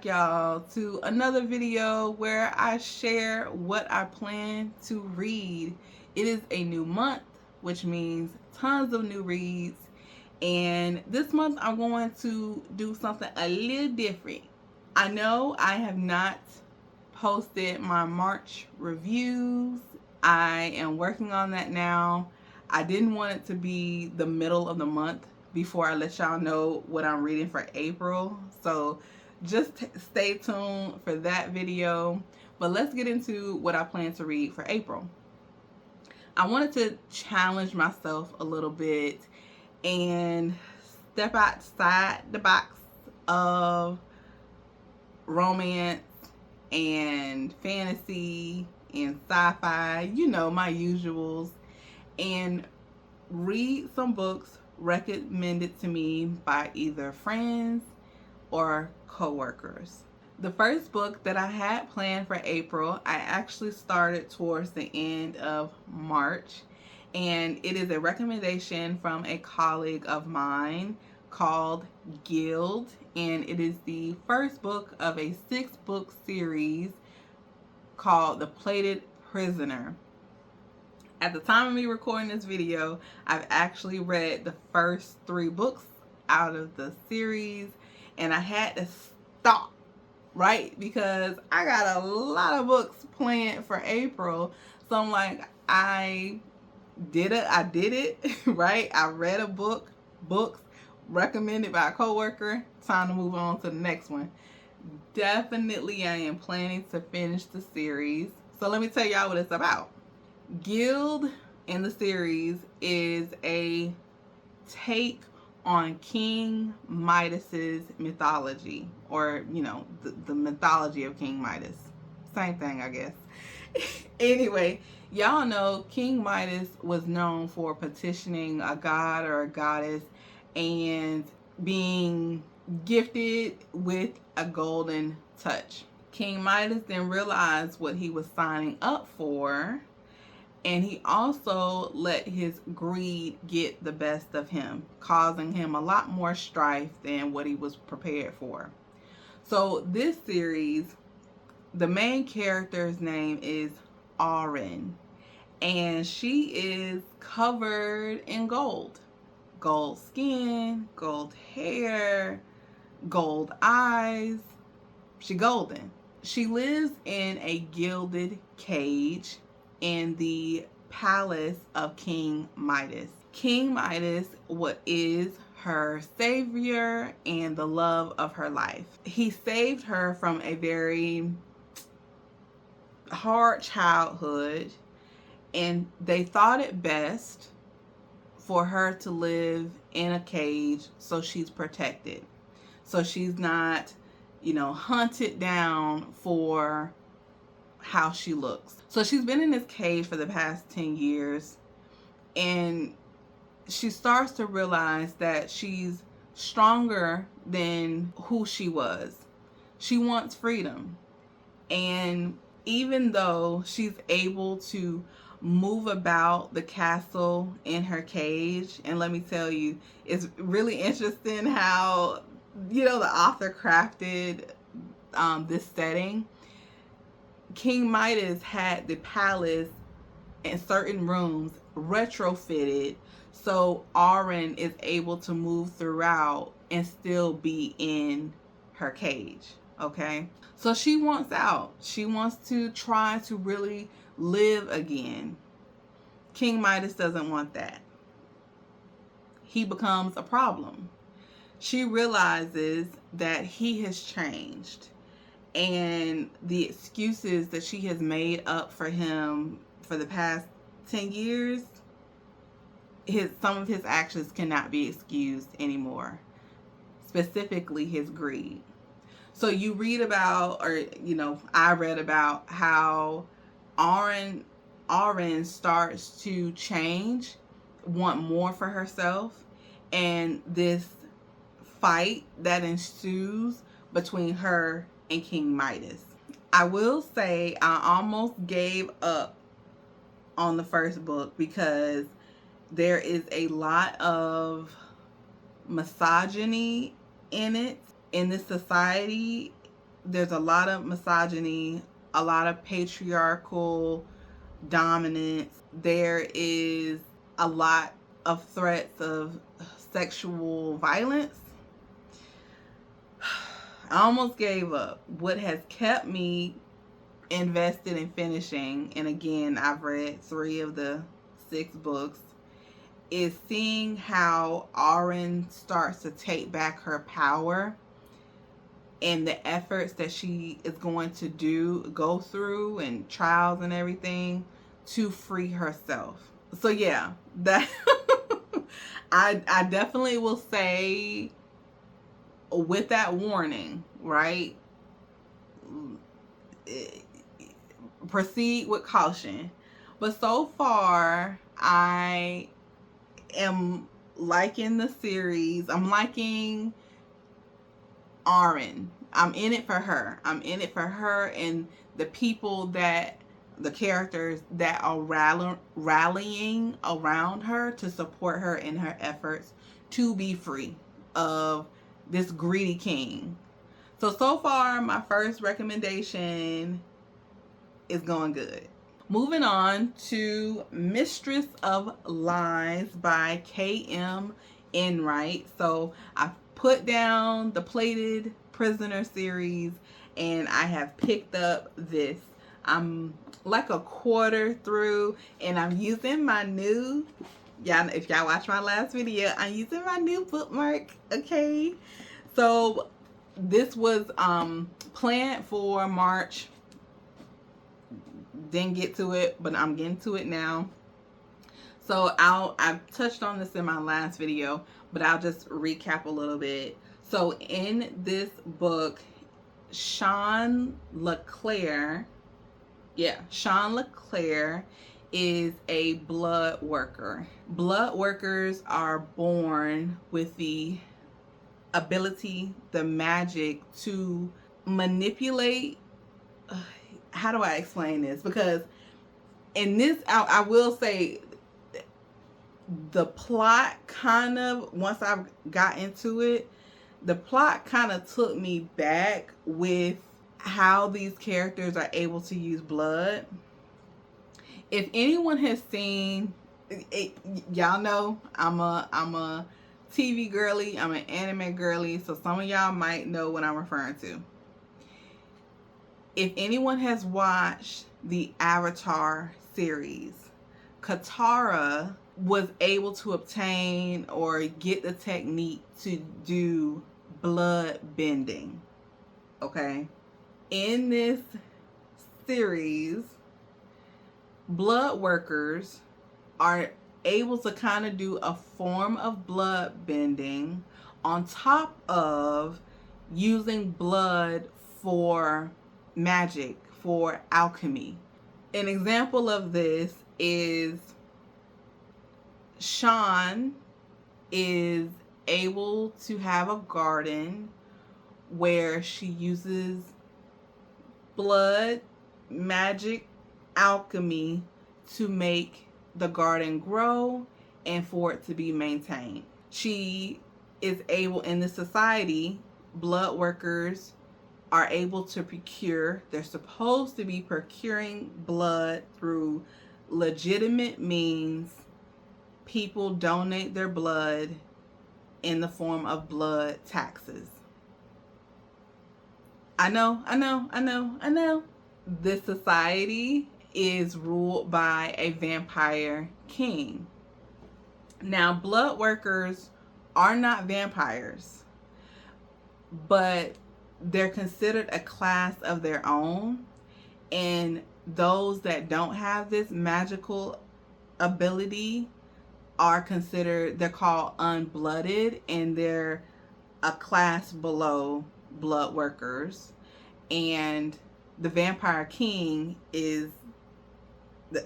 y'all, to another video where I share what I plan to read. It is a new month, which means tons of new reads. And this month I'm going to do something a little different. I know I have not posted my March reviews. I am working on that now. I didn't want it to be the middle of the month before I let y'all know what I'm reading for April. So just stay tuned for that video. But let's get into what I plan to read for April. I wanted to challenge myself a little bit and step outside the box of romance and fantasy and sci-fi, you know, my usuals, and read some books recommended to me by either friends or coworkers. The first book that I had planned for April, I actually started towards the end of March, and it is a recommendation from a colleague of mine called Gilded, and it is the first book of a 6-book series called The Plated Prisoner. At the time of me recording this video, I've actually read the first 3 books out of the series, and I had to stop, right? Because I got a lot of books planned for April. So I'm like, I did it, right? I read a books recommended by a coworker. Time to move on to the next one. Definitely I am planning to finish the series. So let me tell y'all what it's about. Guild in the series is a take on King Midas's mythology, or you know, the mythology of King Midas. Same thing, I guess. Anyway, y'all know King Midas was known for petitioning a god or a goddess and being gifted with a golden touch. King Midas then realized what he was signing up for, and he also let his greed get the best of him, causing him a lot more strife than what he was prepared for. So this series, the main character's name is Auren, and she is covered in gold. Gold skin, gold hair, gold eyes. She golden. She lives in a gilded cage in the palace of King Midas. King Midas is her savior and the love of her life. He saved her from a very hard childhood, and they thought it best for her to live in a cage so she's protected. So she's not, you know, hunted down for how she looks. So she's been in this cage for the past 10 years, and she starts to realize that she's stronger than who she was. She wants freedom. And even though she's able to move about the castle in her cage, and let me tell you, it's really interesting how, you know, the author crafted this setting. King Midas had the palace and certain rooms retrofitted so Auren is able to move throughout and still be in her cage. Okay, so she wants out. She wants to try to really live again. King Midas doesn't want that. He becomes a problem. She realizes that he has changed, and the excuses that she has made up for him for the past 10 years, some of his actions cannot be excused anymore, specifically his greed. So you read about, or you know, I read about how Auren starts to change, want more for herself, and this fight that ensues between her and King Midas. I will say I almost gave up on the first book because there is a lot of misogyny in it. In this society, there's a lot of misogyny, a lot of patriarchal dominance. There is a lot of threats of sexual violence. I almost gave up. What has kept me invested in finishing, and again, I've read 3 of the 6 books, is seeing how Auren starts to take back her power and the efforts that she is going to go through, and trials and everything to free herself. So yeah, that I definitely will say, with that warning, right? Proceed with caution. But so far, I am liking the series. I'm liking Auren. I'm in it for her. I'm in it for her and the people the characters that are rallying around her to support her in her efforts to be free of this greedy king. So far, my first recommendation is going good. Moving on to Mistress of Lies by K.M. Enright. So I put down the Plated Prisoner series and I have picked up this. I'm like a quarter through and I'm using my new, if y'all watch my last video, I'm using my new bookmark, okay? So this was planned for March. Didn't get to it, but I'm getting to it now. So I touched on this in my last video, but I'll just recap a little bit. So in this book, Sean LeClaire is a blood worker. Blood workers are born with the ability, the magic to manipulate. How do I explain this? Because in this, I will say the plot kind of, once I got into it, the plot kind of took me back with how these characters are able to use blood. If anyone has seen it, y'all know I'm a TV girly, I'm an anime girly, so some of y'all might know what I'm referring to. If anyone has watched the Avatar series, Katara was able to obtain or get the technique to do blood bending. Okay? In this series, blood workers are able to kind of do a form of blood bending on top of using blood for magic, for alchemy. An example of this is Sean is able to have a garden where she uses blood, magic, alchemy to make the garden grow and for it to be maintained. She is able, in the society, blood workers are able to procure, they're supposed to be procuring blood through legitimate means. People donate their blood in the form of blood taxes. I know. This society is ruled by a vampire king. Now, blood workers are not vampires, but they're considered a class of their own, and those that don't have this magical ability are considered, they're called unblooded, and they're a class below blood workers. And the vampire king is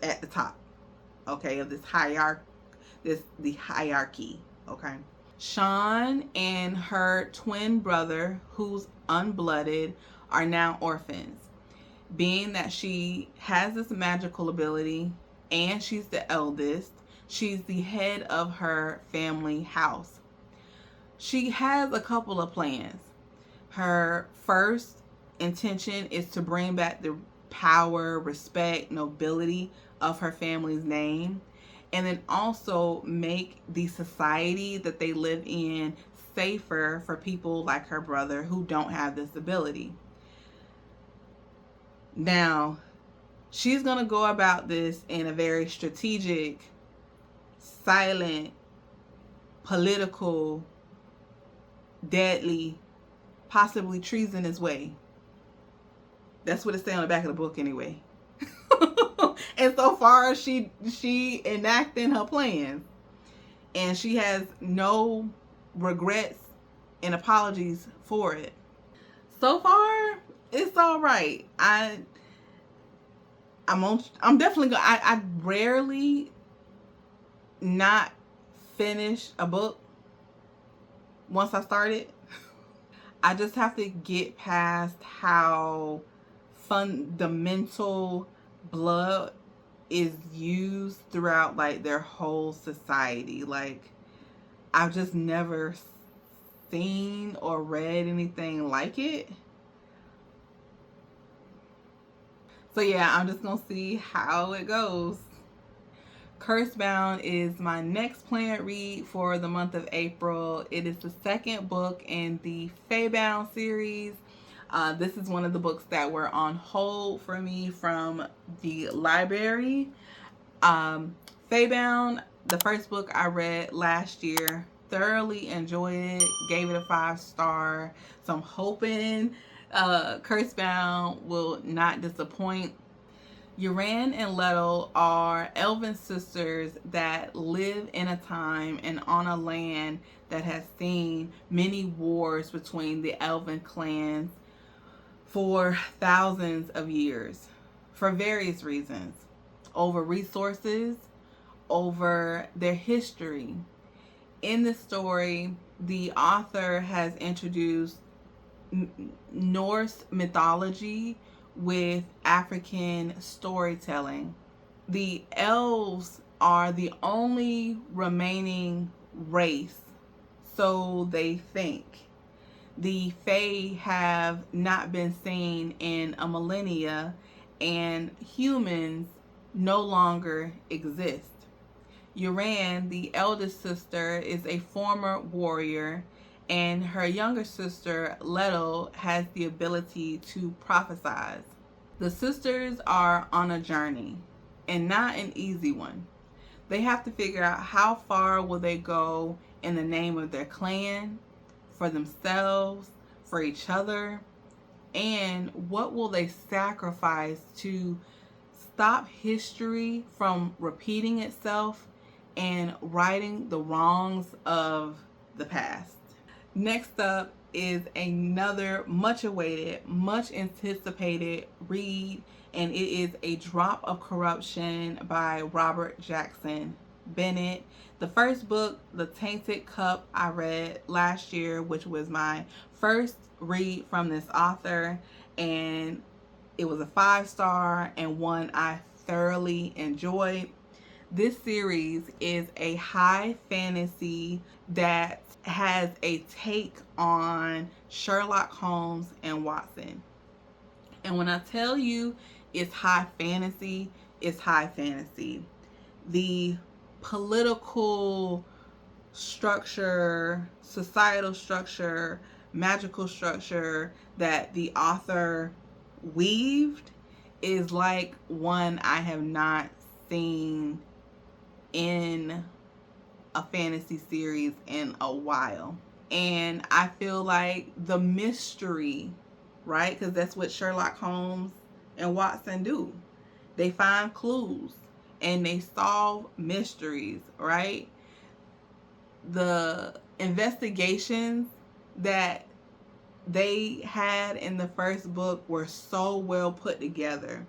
at the top, okay, of this hierarchy, the hierarchy, okay. Sean and her twin brother, who's unblooded, are now orphans. Being that she has this magical ability and she's the eldest, she's the head of her family house. She has a couple of plans. Her first intention is to bring back the power, respect, nobility of her family's name, and then also make the society that they live in safer for people like her brother who don't have this ability. Now, she's going to go about this in a very strategic, silent, political, deadly, possibly treasonous way. That's what it says on the back of the book anyway. And so far, she enacting her plans, and she has no regrets and apologies for it. So far, it's all right. I'm definitely gonna. I rarely not finish a book once I start it. I just have to get past how fundamental blood is used throughout like their whole society. Like, I've just never seen or read anything like it. So yeah, I'm just gonna see how it goes. Cursebound is my next planned read for the month of April. It is the second book in the Feybound series. This is one of the books that were on hold for me from the library. Feybound, the first book I read last year, thoroughly enjoyed it, gave it a 5-star. So I'm hoping Cursebound will not disappoint. Auren and Lettel are elven sisters that live in a time and on a land that has seen many wars between the elven clans for thousands of years for various reasons. Over resources, over their history. In the story, the author has introduced Norse mythology with African storytelling. The elves are the only remaining race, so they think. The Fae have not been seen in a millennia, and humans no longer exist. Auren, the eldest sister, is a former warrior, and her younger sister, Lettel, has the ability to prophesize. The sisters are on a journey, and not an easy one. They have to figure out how far will they go in the name of their clan, for themselves, for each other, and what will they sacrifice to stop history from repeating itself and righting the wrongs of the past. Next up is another much awaited, much anticipated read, and it is A Drop of Corruption by Robert Jackson Bennett. The first book, The Tainted Cup, I read last year, which was my first read from this author, and it was a 5-star and one I thoroughly enjoyed. This series is a high fantasy that has a take on Sherlock Holmes and Watson. And when I tell you it's high fantasy, it's high fantasy. The political structure, societal structure, magical structure that the author weaved is like one I have not seen in a fantasy series in a while. And I feel like the mystery, right? Because that's what Sherlock Holmes and Watson do. They find clues and they solve mysteries, right? The investigations that they had in the first book were so well put together.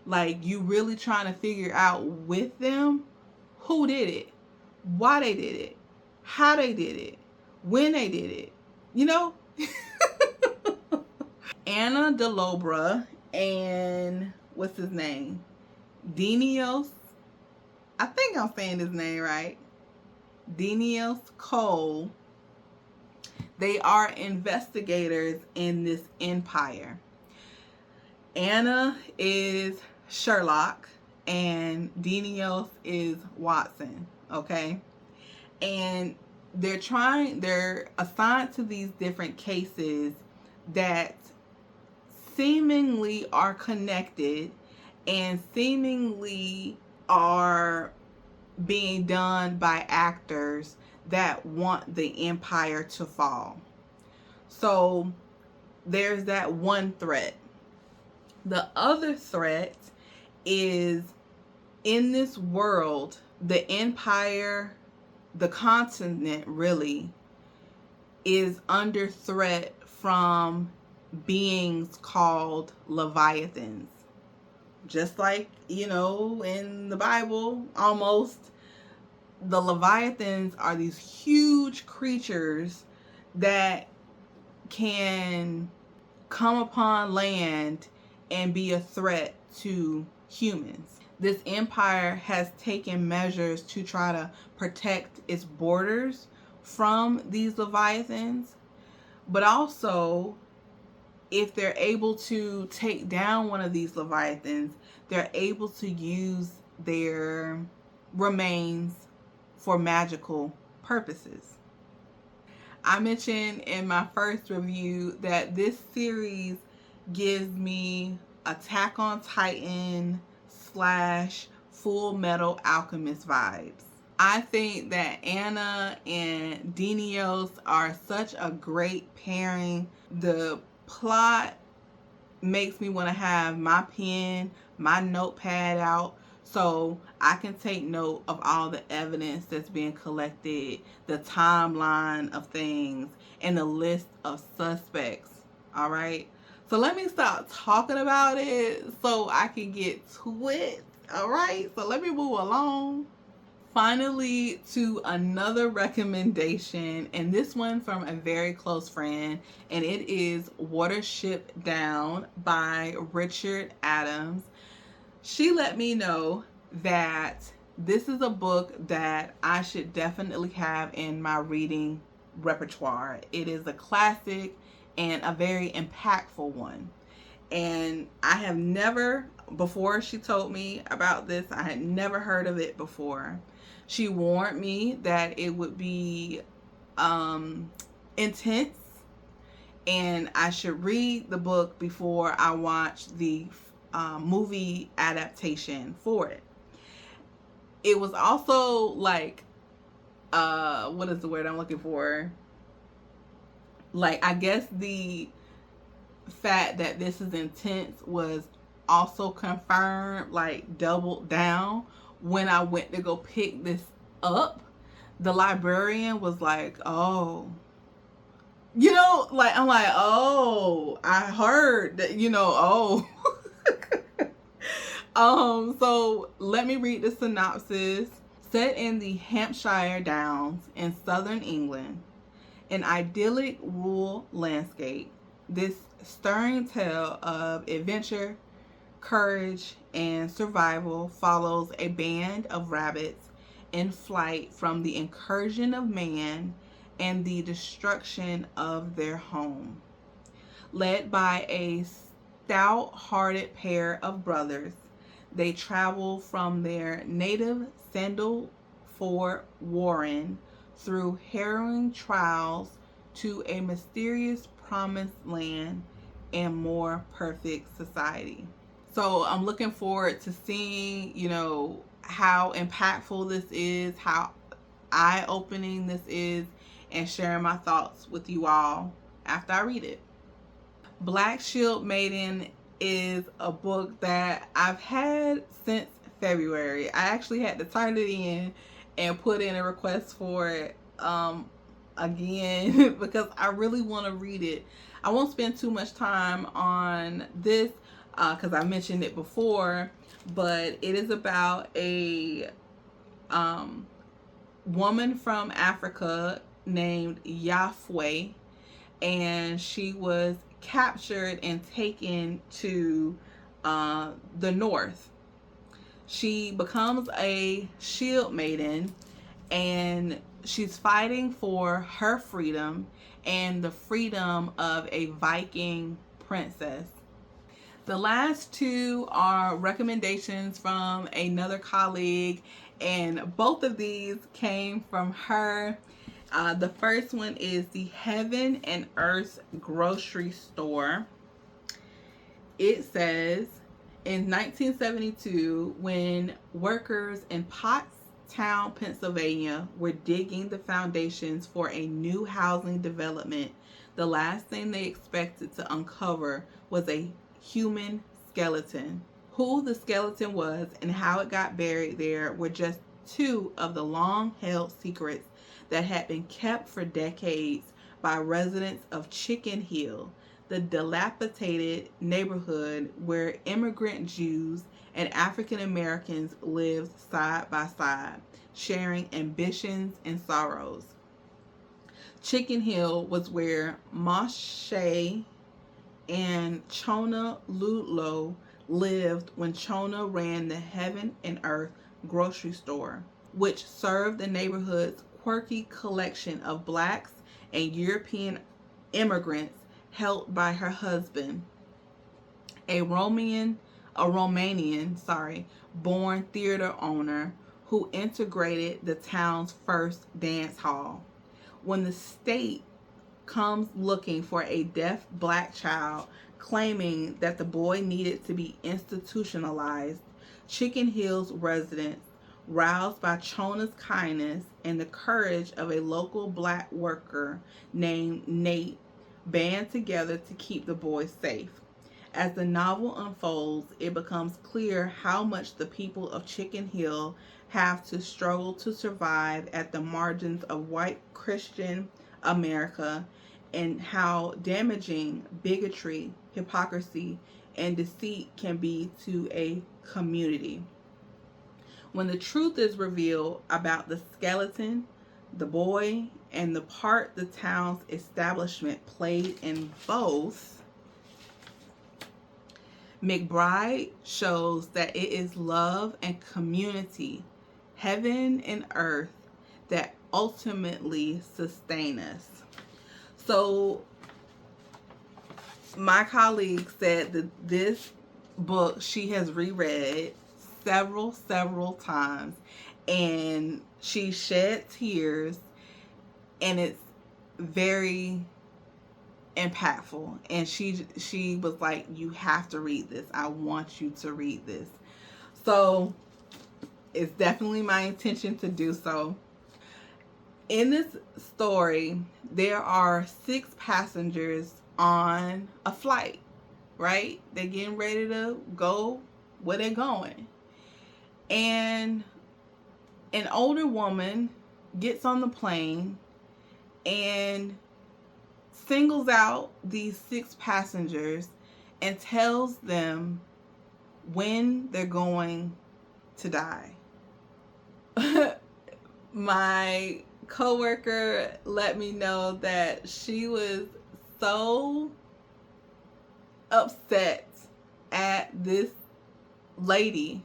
Like, you really trying to figure out with them who did it, why they did it, how they did it, when they did it, you know? Anna Delobra and what's his name? Denios. I think I'm saying his name right. Denios Cole. They are investigators in this empire. Anna is Sherlock and Denios is Watson, okay? And they're assigned to these different cases that seemingly are connected and seemingly are being done by actors that want the empire to fall. So there's that one threat. The other threat is, in this world, the empire, the continent really, is under threat from beings called Leviathans. Just like, in the Bible, almost, the Leviathans are these huge creatures that can come upon land and be a threat to humans. This empire has taken measures to try to protect its borders from these Leviathans, but also, if they're able to take down one of these Leviathans, they're able to use their remains for magical purposes. I mentioned in my first review that this series gives me Attack on Titan / Full Metal Alchemist vibes. I think that Anna and Denios are such a great pairing. The plot makes me want to have my pen, my notepad out, so I can take note of all the evidence that's being collected, the timeline of things, and the list of suspects. All right. So let me stop talking about it so I can get to it. All right. So let me move along. Finally, to another recommendation, and this one from a very close friend, and it is Watership Down by Richard Adams. She let me know that this is a book that I should definitely have in my reading repertoire. It is a classic and a very impactful one. And I have never, before she told me about this, I had never heard of it before. She warned me that it would be intense and I should read the book before I watch the movie adaptation for it. It was also like, what is the word I'm looking for? Like, I guess the fact that this is intense was also confirmed, like doubled down, when I went to go pick this up. The librarian was like, oh, like, I'm like, oh, I heard that, oh. So let me read the synopsis. Set in the Hampshire Downs in southern England, an idyllic rural landscape, this stirring tale of adventure, courage, and survival follows a band of rabbits in flight from the incursion of man and the destruction of their home. Led by a stout-hearted pair of brothers, they travel from their native Sandalford Warren through harrowing trials to a mysterious promised land and more perfect society. So I'm looking forward to seeing, how impactful this is, how eye-opening this is, and sharing my thoughts with you all after I read it. Black Shield Maiden is a book that I've had since February. I actually had to turn it in and put in a request for it again because I really want to read it. I won't spend too much time on this because I mentioned it before, but it is about a woman from Africa named Yafwe, and she was captured and taken to the north. She becomes a shield maiden, and she's fighting for her freedom and the freedom of a Viking princess. The last two are recommendations from another colleague, and both of these came from her. The first one is the Heaven and Earth grocery store. It says, in 1972, when workers in Pottstown, Pennsylvania were digging the foundations for a new housing development, the last thing they expected to uncover was a human skeleton. Who the skeleton was and how it got buried there were just two of the long held secrets that had been kept for decades by residents of Chicken Hill, the dilapidated neighborhood where immigrant Jews and African Americans lived side by side, sharing ambitions and sorrows. Chicken Hill was where Moshe and Chona Ludlow lived when Chona ran the Heaven and Earth grocery store, which served the neighborhood's quirky collection of blacks and European immigrants helped by her husband, a Romanian born theater owner who integrated the town's first dance hall. When the state comes looking for a deaf black child, claiming that the boy needed to be institutionalized, Chicken Hill's residents, roused by Chona's kindness and the courage of a local black worker named Nate, band together to keep the boy safe. As the novel unfolds, it becomes clear how much the people of Chicken Hill have to struggle to survive at the margins of white Christian America, and how damaging bigotry, hypocrisy, and deceit can be to a community. When the truth is revealed about the skeleton, the boy, and the part the town's establishment played in both, McBride shows that it is love and community, heaven and earth, that ultimately sustain us. So my colleague said that this book she has reread several times, and she shed tears, and it's very impactful. And she was like, you have to read this. I want you to read this. So it's definitely my intention to do so. In this story, there are 6 passengers on a flight, right? They're getting ready to go where they're going. And an older woman gets on the plane and singles out these 6 passengers and tells them when they're going to die. My coworker let me know that she was so upset at this lady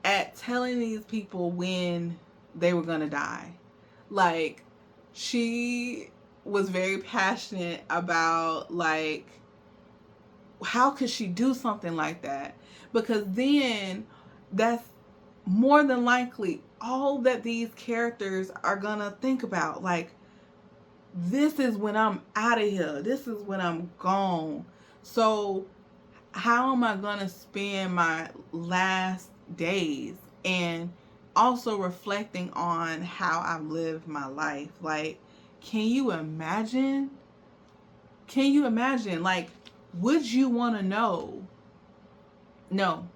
at telling these people when they were gonna die. Like, she was very passionate about, like, how could she do something like that? Because then that's more than likely all that these characters are gonna think about. Like, this is when I'm out of here. This is when I'm gone. So how am I gonna spend my last days? And also reflecting on how I've lived my life. Like, can you imagine? Can you imagine? Like, would you want to know? No,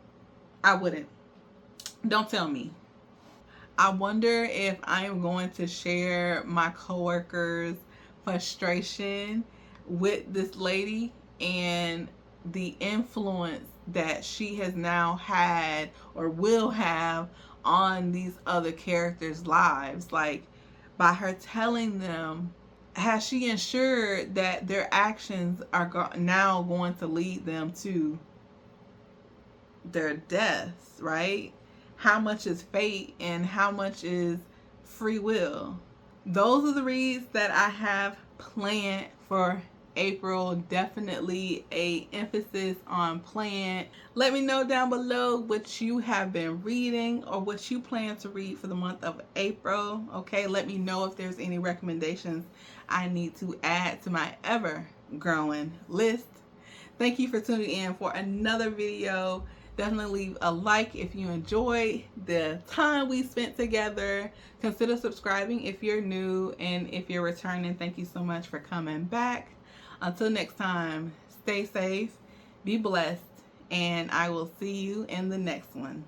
I wouldn't. Don't tell me. I wonder if I am going to share my coworker's frustration with this lady and the influence that she has now had or will have on these other characters' lives. Like, by her telling them, has she ensured that their actions are now going to lead them to their deaths, right? How much is fate and how much is free will? Those are the reads that I have planned for April, definitely a emphasis on plan. Let me know down below what you have been reading or what you plan to read for the month of April. Okay, let me know if there's any recommendations I need to add to my ever growing list. Thank you for tuning in for another video. Definitely leave a like if you enjoyed the time we spent together. Consider subscribing if you're new, and if you're returning, thank you so much for coming back. Until next time, stay safe, be blessed, and I will see you in the next one.